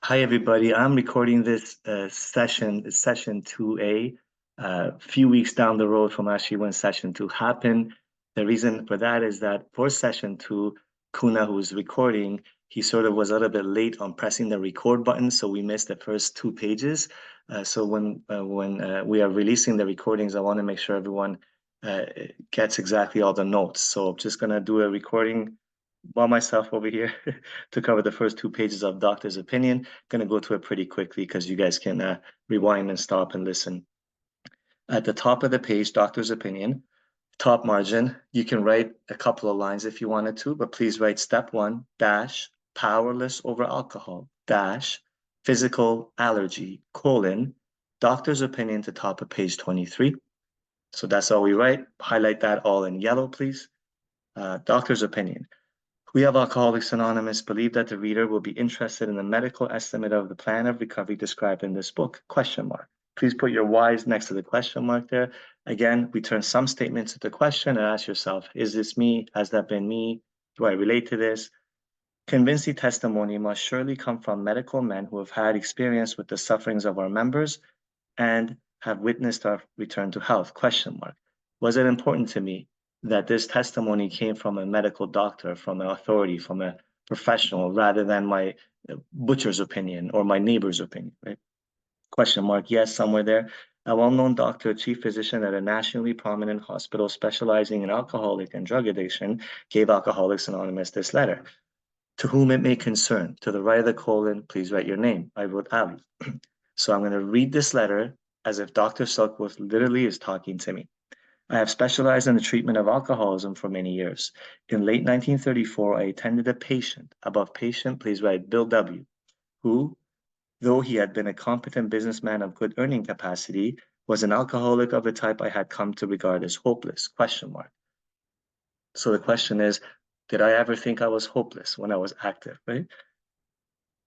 Hi, everybody. I'm recording this session, session 2A, a few weeks down the road from actually when session 2 happened. The reason for that is that for session 2, Kuna, who was recording, he sort of was a little bit late on pressing the record button, so we missed the first 2 pages. So when we are releasing the recordings, I want to make sure everyone gets exactly all the notes. So I'm just going to do a recording by myself over here to cover the first 2 pages of Doctor's Opinion. Going to go through it pretty quickly because you guys can rewind and stop and listen. At the top of the page, Doctor's Opinion, top margin, you can write a couple of lines if you wanted to, but please write step 1, dash, powerless over alcohol, dash, physical allergy, colon, Doctor's Opinion to top of page 23. So that's all we write. Highlight that all in yellow, please. Doctor's Opinion. We of Alcoholics Anonymous believe that the reader will be interested in the medical estimate of the plan of recovery described in this book, question mark. Please put your whys next to the question mark there. Again, we turn some statements into question and ask yourself, is this me? Has that been me? Do I relate to this? Convincing testimony must surely come from medical men who have had experience with the sufferings of our members and have witnessed our return to health, question mark. Was it important to me that this testimony came from a medical doctor, from an authority, from a professional, rather than my butcher's opinion or my neighbor's opinion, right? Question mark, yes, somewhere there. A well-known doctor, chief physician at a nationally prominent hospital specializing in alcoholic and drug addiction, gave Alcoholics Anonymous this letter. To whom it may concern, to the right of the colon, please write your name. I wrote Ali. So I'm going to read this letter as if Dr. Silkworth literally is talking to me. I have specialized in the treatment of alcoholism for many years. In late 1934, I attended a patient, above patient, please write Bill W., who, though he had been a competent businessman of good earning capacity, was an alcoholic of the type I had come to regard as hopeless, question mark. So the question is, did I ever think I was hopeless when I was active, right?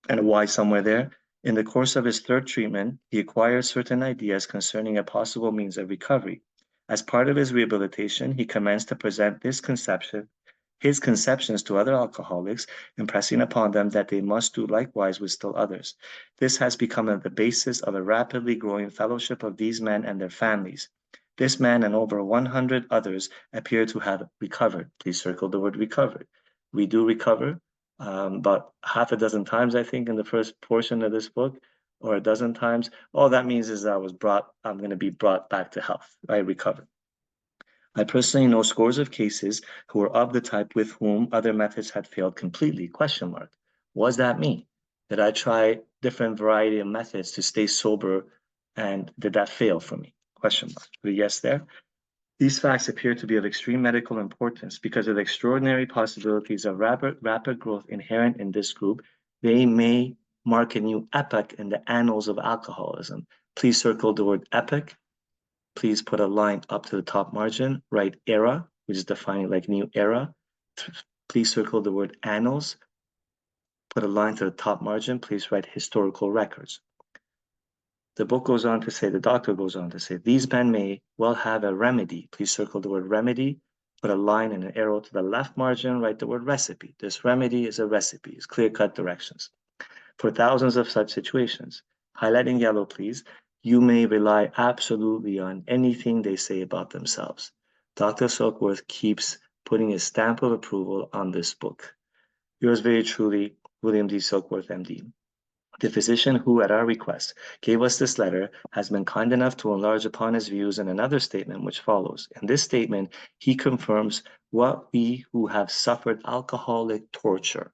And why somewhere there? In the course of his third treatment, he acquired certain ideas concerning a possible means of recovery. As part of his rehabilitation, he commenced to present his conceptions to other alcoholics, impressing upon them that they must do likewise with still others. This has become the basis of a rapidly growing fellowship of these men and their families. This man and over 100 others appear to have recovered. Please circle the word recovered. We do recover. About half a dozen times, I think, in the first portion of this book, or a dozen times. All that means is I'm going to be brought back to health. I recovered. I personally know scores of cases who were of the type with whom other methods had failed completely, question mark. Was that me? Did I try different variety of methods to stay sober, and did that fail for me? Question mark. Put a yes there. These facts appear to be of extreme medical importance because of the extraordinary possibilities of rapid growth inherent in this group. They may mark a new epoch in the annals of alcoholism. Please circle the word epoch. Please put a line up to the top margin. Write era, which is defining like new era. Please circle the word annals. Put a line to the top margin. Please write historical records. The book goes on to say, the doctor goes on to say, these men may well have a remedy. Please circle the word remedy, put a line and an arrow to the left margin, write the word recipe. This remedy is a recipe, it's clear-cut directions. For thousands of such situations, highlight in yellow, please, you may rely absolutely on anything they say about themselves. Dr. Silkworth keeps putting his stamp of approval on this book. Yours very truly, William D. Silkworth, MD. The physician who, at our request, gave us this letter has been kind enough to enlarge upon his views in another statement which follows. In this statement, he confirms what we who have suffered alcoholic torture,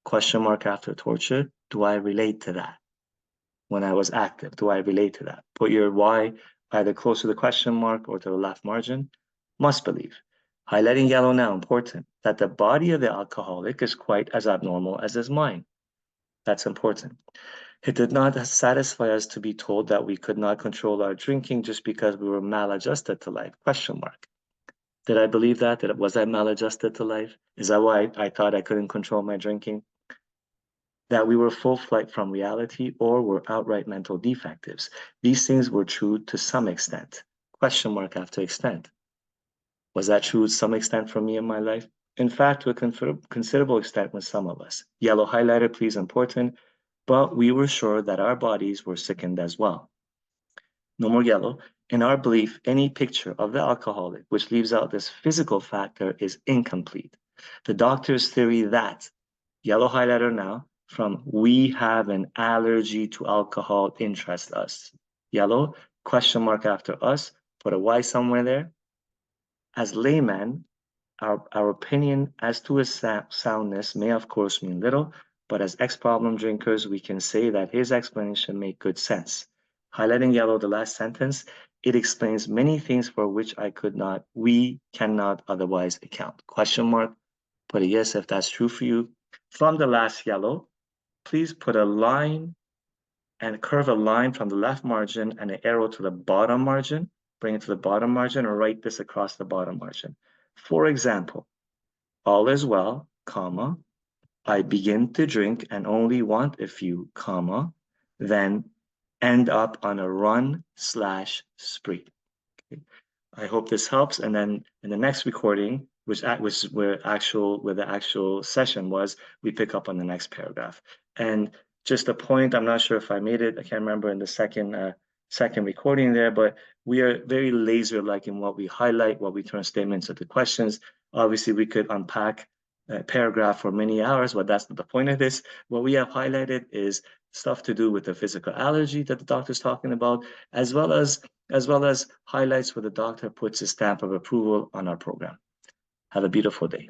question mark after torture, do I relate to that? When I was active, do I relate to that? Put your why either close to the question mark or to the left margin. Must believe. Highlighting yellow now, important, that the body of the alcoholic is quite as abnormal as his mind. That's important. It did not satisfy us to be told that we could not control our drinking just because we were maladjusted to life, question mark. Did I believe that? Was I maladjusted to life? Is that why I thought I couldn't control my drinking? That we were full flight from reality or were outright mental defectives. These things were true to some extent, question mark after extent. Was that true to some extent for me in my life? In fact, to a considerable extent with some of us. Yellow highlighter, please, important. but we were sure that our bodies were sickened as well. No more yellow. In our belief, any picture of the alcoholic which leaves out this physical factor is incomplete. The doctor's theory that, yellow highlighter now, from we have an allergy to alcohol interests us. Yellow, question mark after us, put a Y somewhere there. As layman, our opinion as to his soundness may of course mean little, but as ex-problem drinkers, we can say that his explanation made good sense. Highlighting yellow, the last sentence, it explains many things for which we cannot otherwise account. Question mark, put a yes if that's true for you. From the last yellow, please put a line and curve a line from the left margin and an arrow to the bottom margin. Bring it to the bottom margin or write this across the bottom margin. For example, all is well, comma, I begin to drink and only want a few, comma, then end up on a run/spree. Okay. I hope this helps. And then in the next recording, which where the actual session was, we pick up on the next paragraph. And just a point, I'm not sure if I made it, I can't remember in the second recording there, but we are very laser-like in what we highlight, what we turn statements into questions. Obviously, we could unpack a paragraph for many hours, but that's not the point of this. What we have highlighted is stuff to do with the physical allergy that the doctor's talking about, as well as highlights where the doctor puts his stamp of approval on our program. Have a beautiful day.